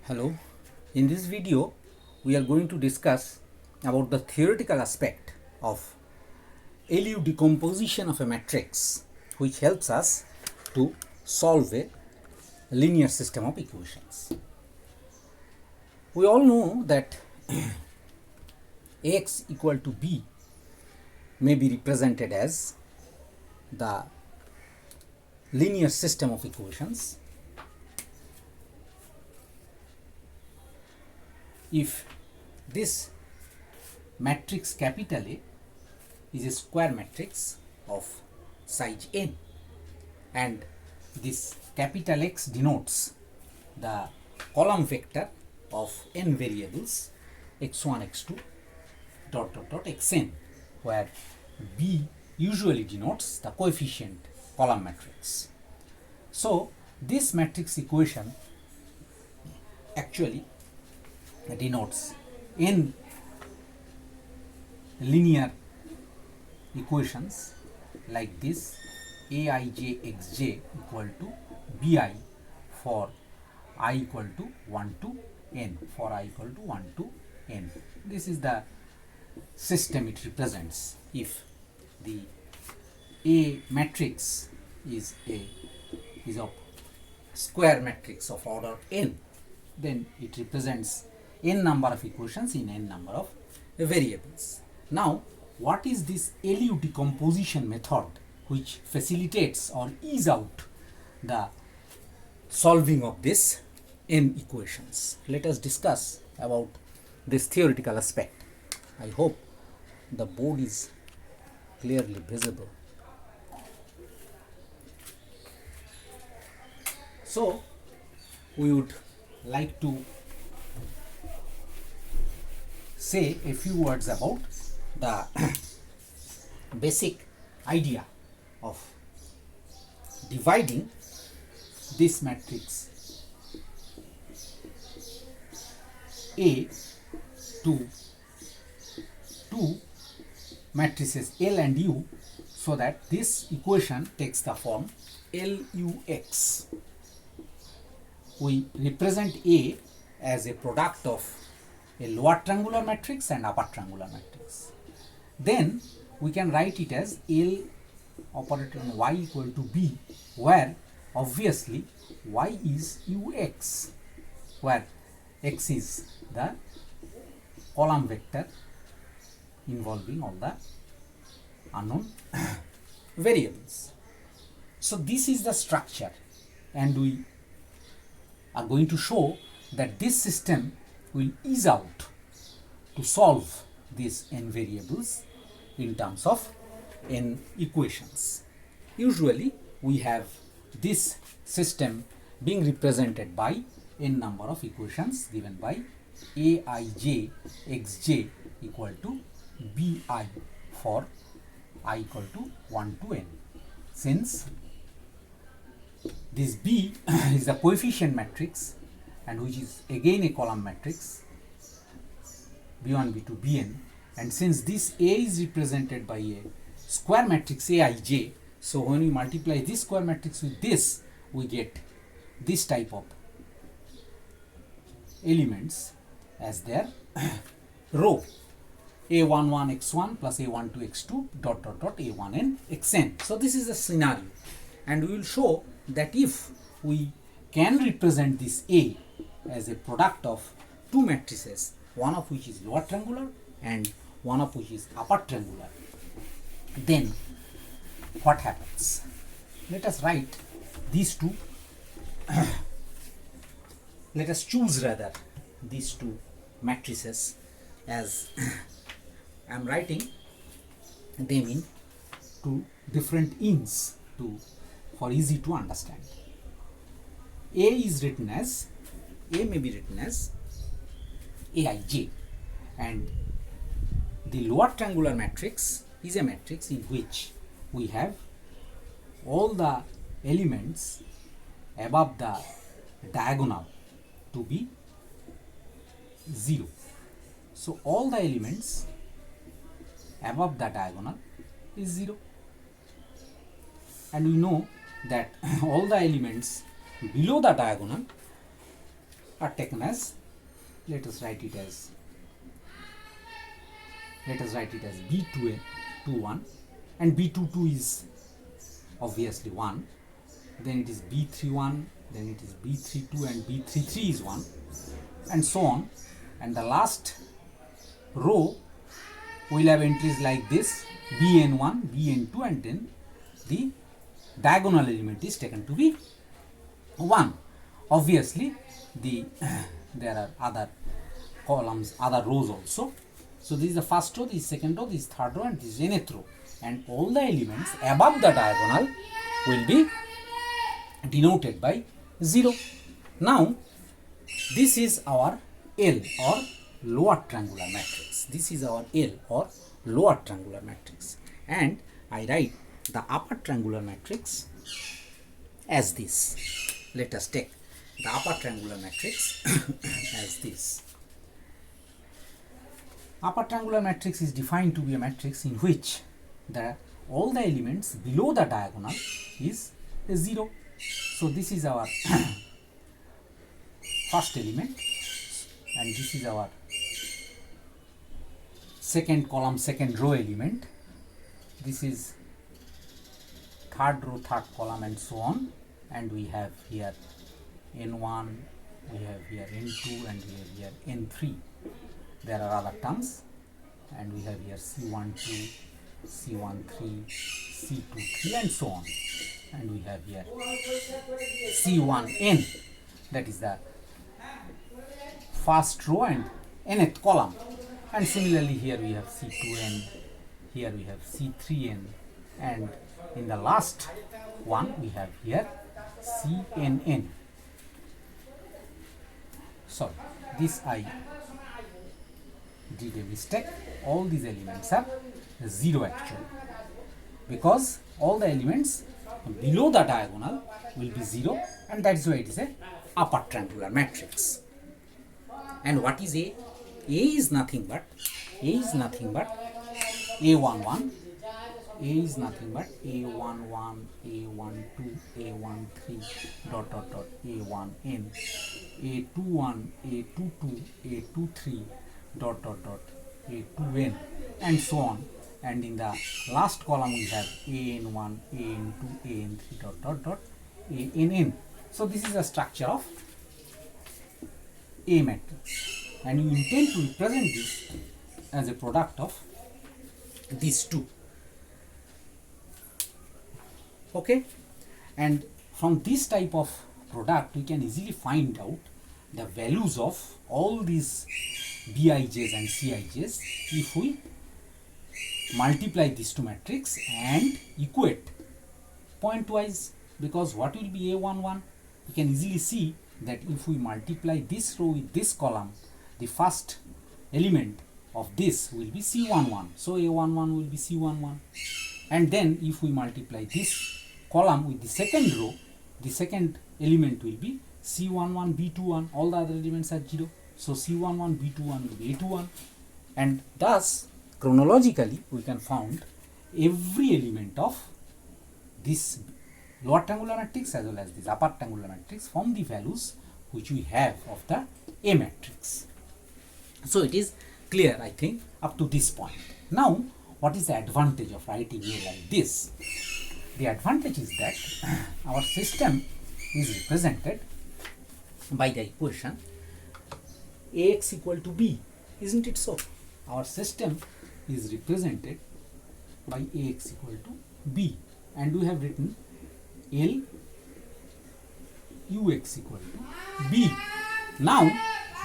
Hello, in this video we are going to discuss about the theoretical aspect of LU decomposition of a matrix which helps us to solve a linear system of equations. We all know that Ax equal to B may be represented as the linear system of equations if this matrix capital A is a square matrix of size n and this capital X denotes the column vector of n variables x1 x2 dot dot dot xn, where B usually denotes the coefficient column matrix. So this matrix equation actually denotes n linear equations like this: aij xj equal to bi for I equal to 1 to n, for I equal to 1 to n. This is the system it represents. If the A matrix is of square matrix of order n, then it represents n number of equations in n number of variables. Now, what is this LU decomposition method which facilitates or ease out the solving of this n equations? Let us discuss about this theoretical aspect. I hope the board is clearly visible. So, we would like to say a few words about the basic idea of dividing this matrix A to two matrices L and U, so that this equation takes the form LUX. We represent A as a product of a lower triangular matrix and upper triangular matrix. Then we can write it as L operator on y equal to B, where obviously y is ux, where x is the column vector involving all the unknown variables. So this is the structure, and we are going to show that this system will ease out to solve these n variables in terms of n equations. Usually we have this system being represented by n number of equations given by aij xj equal to bi for I equal to 1 to n. Since this B is the coefficient matrix, and which is again a column matrix b1 b2 bn, and since this A is represented by a square matrix aij, so when we multiply this square matrix with this, we get this type of elements as their row: a11 x1 plus a12 x2 dot dot dot a1n xn. So this is the scenario, and we will show that if we can represent this A as a product of two matrices, one of which is lower triangular and one of which is upper triangular, then what happens? Let us write these two let us choose rather these two matrices as I am writing them in two different ints for easy to understand. A is written as, A may be written as aij, and the lower triangular matrix is a matrix in which we have all the elements above the diagonal to be 0. So all the elements above the diagonal is 0, and we know that all the elements below the diagonal are taken as, let us write it as B21, and B22 is obviously 1, then it is B31, then it is B32, and B33 is 1, and so on. And the last row will have entries like this, Bn1, Bn2, and then the diagonal element is taken to be 1. Obviously there are other columns, other rows also. So this is the first row, this is second row, this is third row, and this is nth row, and all the elements above the diagonal will be denoted by 0. Now this is our L or lower triangular matrix. This is our L or lower triangular matrix, and I write the upper triangular matrix as this. Let us take the upper triangular matrix as this. Upper triangular matrix is defined to be a matrix in which all the elements below the diagonal is 0. So this is our first element, and this is our second column, second row element. This is third row, third column, and so on. And we have here N1, we have here N2, and we have here N3. There are other terms, and we have here C12, C13, C23, and so on. And we have here C1n, that is the first row and nth column. And similarly here we have C2n, here we have C3n, and in the last one we have here Cnn. So this I did a mistake. All these elements are 0 actually, because all the elements below the diagonal will be 0, and that's why it is a upper triangular matrix. And what is A? A is nothing but A11, A is nothing but A11, A12, A13, dot dot dot, A1n, A21, A22, A23, dot dot dot, A2n, and so on. And in the last column we have AN1, AN2, AN3, dot dot dot, ANN. So this is a structure of A matrix, and you intend to represent this as a product of these two. Okay, and from this type of product we can easily find out the values of all these Bij's andCij's if we multiply these two matrices and equate pointwise, because what will be A11? You can easily see that if we multiply this row with this column, the first element of this will be C11, so A11 will be C11, and then if we multiply this column with the second row, the second element will be C11, B21, all the other elements are 0, so C11, B21 will be A21, and thus chronologically we can find every element of this lower triangular matrix as well as this upper triangular matrix from the values which we have of the A matrix. So it is clear, I think, up to this point. Now what is the advantage of writing A like this? The advantage is that our system is represented by the equation Ax equal to B, isn't it so? Our system is represented by Ax equal to B, and we have written L Ux equal to B. Now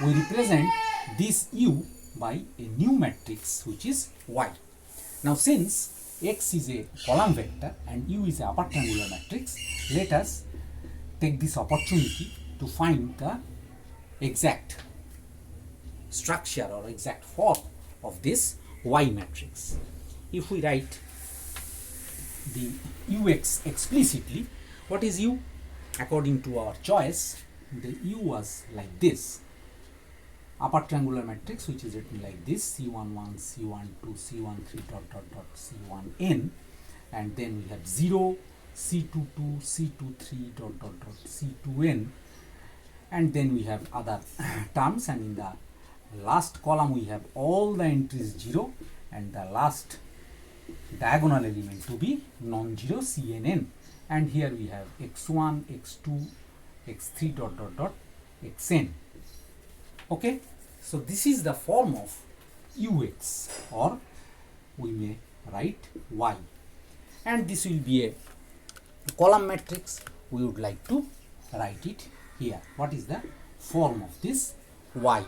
we represent this U by a new matrix which is Y. Now since X is a column vector and U is a upper triangular matrix, let us take this opportunity to find the exact structure or exact form of this Y matrix. If we write the Ux explicitly, what is U? According to our choice, the U was like this: upper triangular matrix which is written like this, C11, C12, C13, dot dot dot, C1n, and then we have 0, C22, C23, dot dot dot, C2n, and then we have other terms, and in the last column we have all the entries 0 and the last diagonal element to be non-zero CNN, and here we have x1, x2, x3 dot dot dot xn. Okay, so this is the form of ux, or we may write y, and this will be a column matrix. We would like to write it here. What is the form of this y?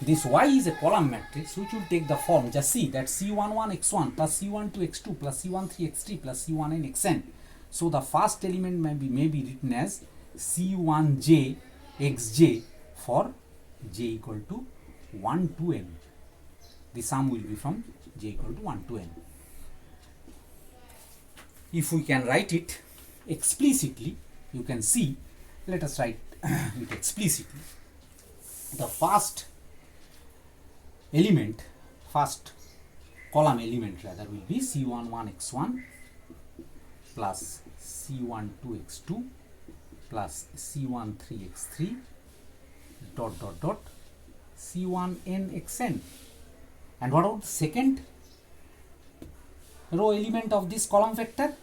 This y is a column matrix which will take the form, just see that C11 x1 plus C12 x2 plus C13 x3 plus C1n xn. So the first element may be written as C1j xj for j equal to 1 to n. The sum will be from j equal to 1 to n. If we can write it explicitly, you can see, let us write it explicitly. The first element, first column element rather, will be C11 x1 plus C12 x2 plus C13 x3 dot dot dot C1n xn. And what about the second row element of this column vector?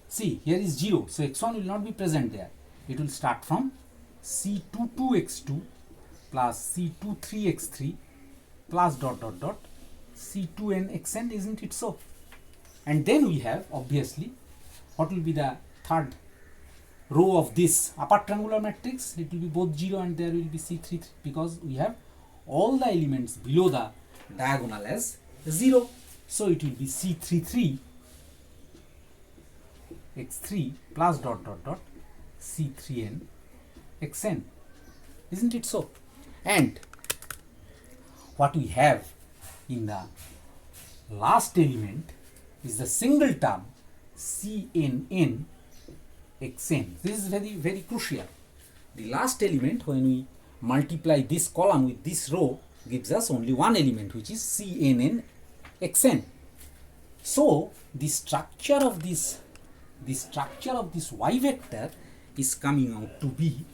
See, here is 0, so x1 will not be present there. It will start from C22 x2 plus C23 x3 plus dot dot dot C2n xn, isn't it so? And then we have, obviously, what will be the third row of this upper triangular matrix? It will be both 0 and there will be C33, because we have all the elements below the diagonal as 0. So it will be C33 x3 plus dot dot dot C3n xn, isn't it so? And what we have in the last element is the single term CNN xn. This is very, very crucial. The last element, when we multiply this column with this row, gives us only one element, which is CNN xn. So the structure of this y vector is coming out to be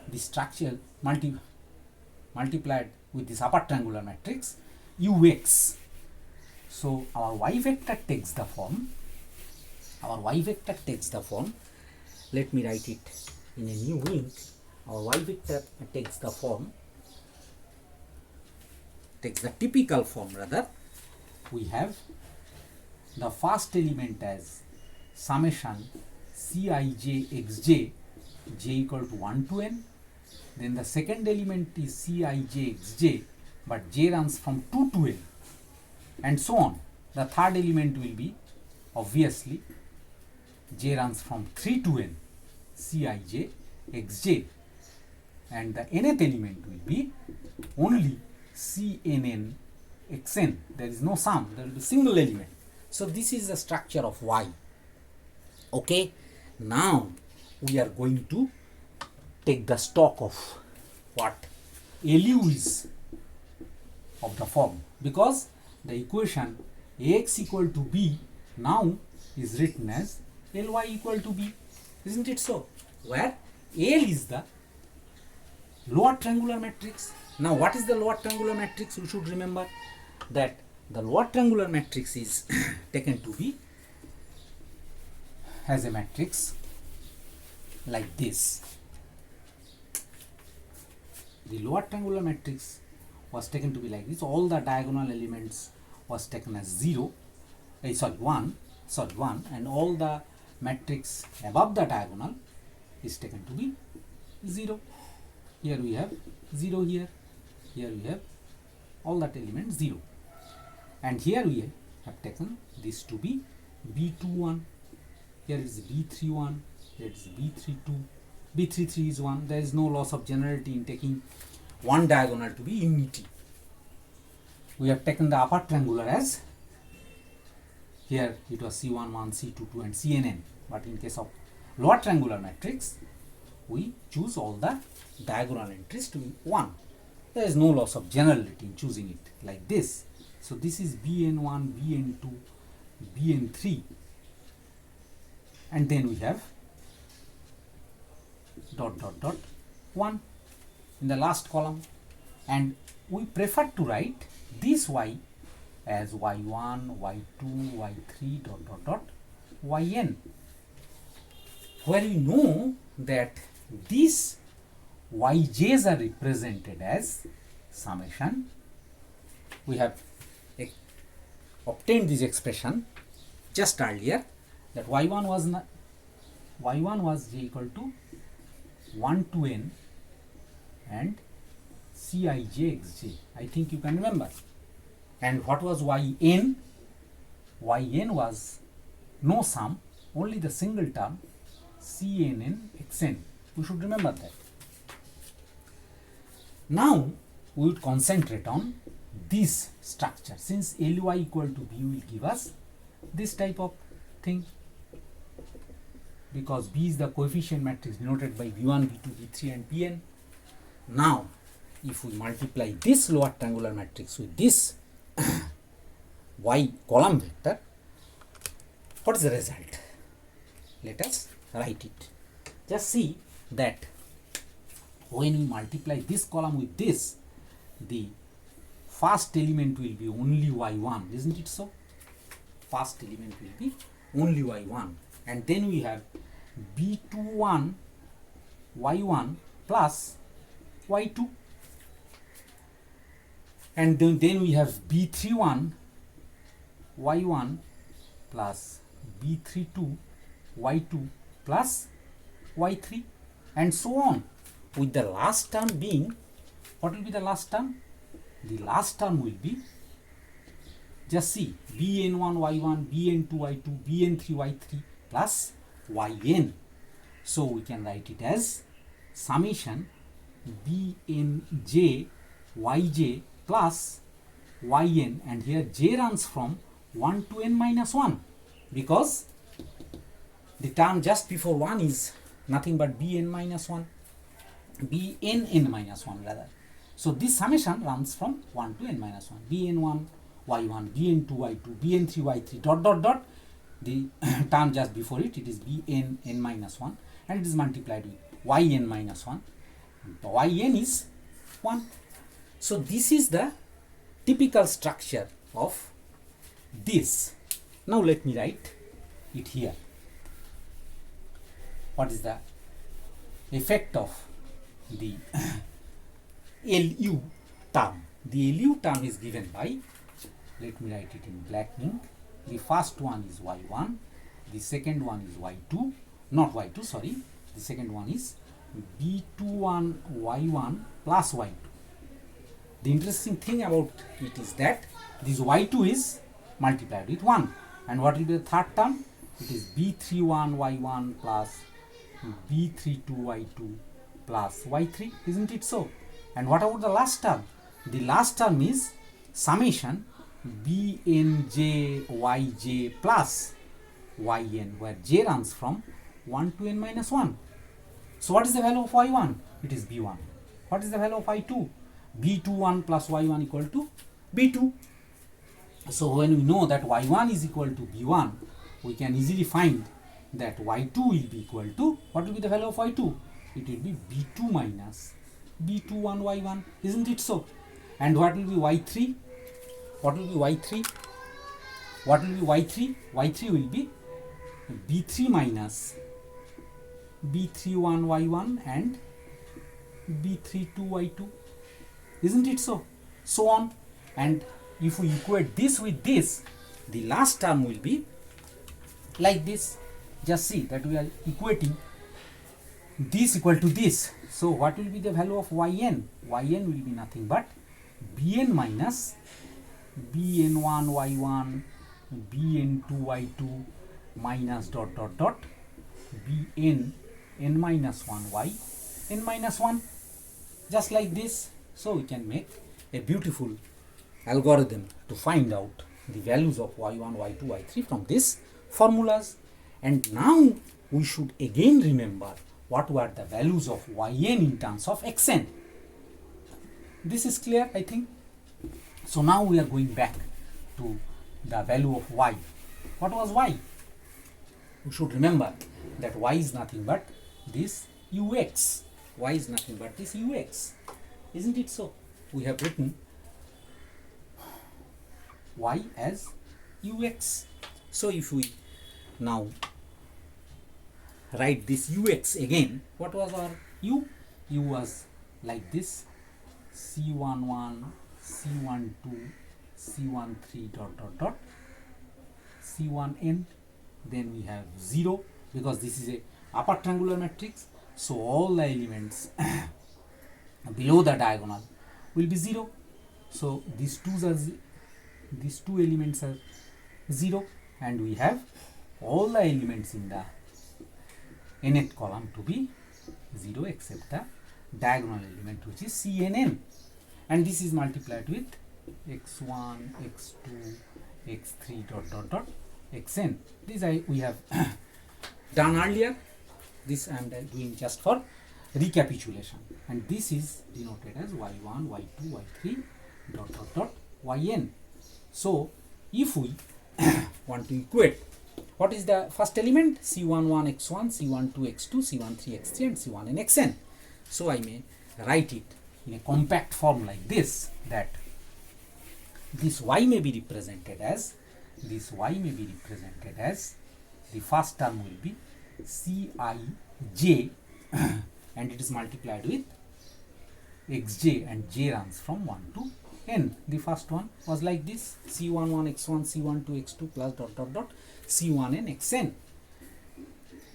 the structure multiplied with this upper triangular matrix ux. So our y vector takes the form, let me write it in a new ink. Our y vector takes the typical form rather. We have the first element as summation Cij xj, j equal to 1 to n. Then the second element is Cij xj, but j runs from 2 to n, and so on. The third element will be, obviously, j runs from 3 to n, Cij xj, and the nth element will be only CNN xn. There is no sum, there will be single element. So this is the structure of y. Okay, now we are going to take the stock of what LU is of the form, because the equation Ax equal to b now is written as Ly equal to b, isn't it so? Where L is the lower triangular matrix. Now what is the lower triangular matrix? We should remember that the lower triangular matrix is taken to be as a matrix like this. The lower triangular matrix was taken to be like this. All the diagonal elements was taken as 1, and all the matrix above the diagonal is taken to be 0. Here we have 0 here we have all that elements 0, and here we have taken this to be B21, here is B31, here is B32, B33 is 1. There is no loss of generality in taking one diagonal to be unity. We have taken the upper triangular as, here it was C11, C22 and CNN, but in case of lower triangular matrix we choose all the diagonal entries to be 1. There is no loss of generality in choosing it like this. So this is Bn1, Bn2, Bn3, and then we have dot dot dot 1. in the last column, and we prefer to write this y as y1, y2, y3 dot dot dot yn, where we know that these yj's are represented as summation. We have obtained this expression just earlier, that y1 was j equal to 1 to n and Cij xj. I think you can remember. And what was yn? Yn was no sum, only the single term cnn xn. We should remember that. Now we would concentrate on this structure. Since Ly equal to b will give us this type of thing, because B is the coefficient matrix denoted by b1, b2, b3 and bn. Now if we multiply this lower triangular matrix with this y column vector, what is the result? Let us write it. Just see that when we multiply this column with this, the first element will be only y1, isn't it so? First element will be only y1, and then we have b21 y1 plus y2, and then we have b31 y1 plus b32 y2 plus y3, and so on, with the last term being, what will be the last term? The last term will be, just see, bn1 y1, bn2 y2, bn3 y3 plus yn. So we can write it as summation bnj yj plus yn, and here j runs from 1 to n minus 1, because the term just before 1 is nothing but bn minus 1, bnn minus 1 rather. So this summation runs from 1 to n minus 1, bn1 y1, bn2 y2, bn3 y3 dot dot dot. The term just before it is bn n minus 1, and it is multiplied with yn minus 1. Yn is 1. So this is the typical structure of this. Now let me write it here. What is the effect of the LU term? The LU term is given by, let me write it in black ink. The first one is y1, the second one is y2, not y2, sorry, the second one is b21 y1 plus y2. The interesting thing about it is that this y2 is multiplied with 1, and what will be the third term? It is b31 y1 plus b32 y2 plus y3, isn't it so? And what about the last term? The last term is summation bnj yj plus yn, where j runs from 1 to n minus 1. So what is the value of y1? It is b1. What is the value of y2? b21 plus y1 equal to b2. So when we know that y1 is equal to b1, we can easily find that y2 will be equal to, what will be the value of y2? It will be b2 minus b21 y1, isn't it so? And what will be y3? What will be y3? What will be y3? y3 will be b3 minus b31 y1 and b32 y2, isn't it so? So on. And if we equate this with this, the last term will be like this. Just see that we are equating this equal to this. So what will be the value of yn? Yn will be nothing but bn minus bn1 y1 bn2 y2 minus dot dot dot bn n minus 1 y n minus 1, just like this. So we can make a beautiful algorithm to find out the values of y1, y2, y3 from these formulas. And now we should again remember what were the values of yn in terms of xn. This is clear, I think. So now we are going back to the value of y. What was y? We should remember that y is nothing but this ux. y is nothing but this ux, isn't it so? We have written y as ux. So if we now write this ux again, what was our u? U was like this, c11, c12, c13 dot dot dot, c1n, then we have 0 because this is a upper triangular matrix, so all the elements below the diagonal will be 0. So these two elements are 0, and we have all the elements in the nth column to be 0 except the diagonal element, which is cnn, and this is multiplied with x1, x2, x3 dot dot dot xn. This we have done earlier. This I am doing just for recapitulation, and this is denoted as y1, y2, y3 dot dot dot yn. So if we want to equate, what is the first element? c11 x1, c12 x2, c13 x3, and c1n xn. So I may write it in a compact form like this, that this y may be represented as, the first term will be Cij and it is multiplied with xj, and j runs from 1 to n. The first one was like this, c11 x1, c12 x2 plus dot dot dot c1n xn,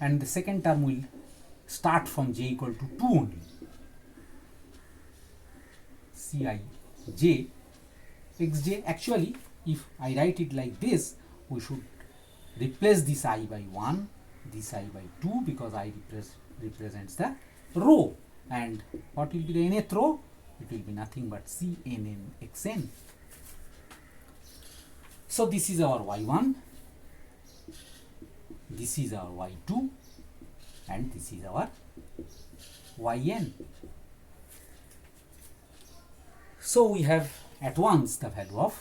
and the second term will start from j equal to 2 only, Cij xj. Actually, if I write it like this, we should replace this I by 1, this I by 2, because I represents the row, and what will be the nth row? It will be nothing but cnn xn. So this is our y1, this is our y2, and this is our yn. So we have at once the value of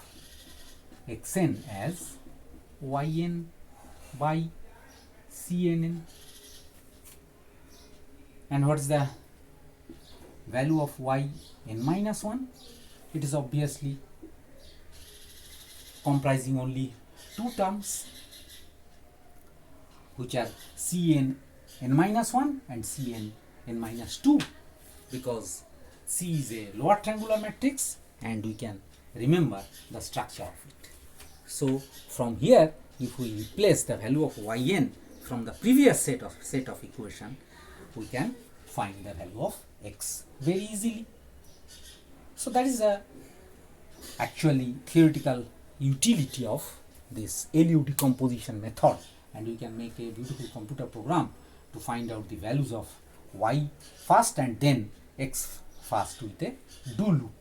xn as yn by cnn, and what is the value of yn minus 1? It is obviously comprising only two terms, which are cn n minus 1 and cn n minus 2, because C is a lower triangular matrix and we can remember the structure of it. So from here, if we replace the value of yn from the previous set of equation, we can find the value of x very easily. So that is a actually theoretical utility of this LU decomposition method, and we can make a beautiful computer program to find out the values of y first and then x first with a do loop.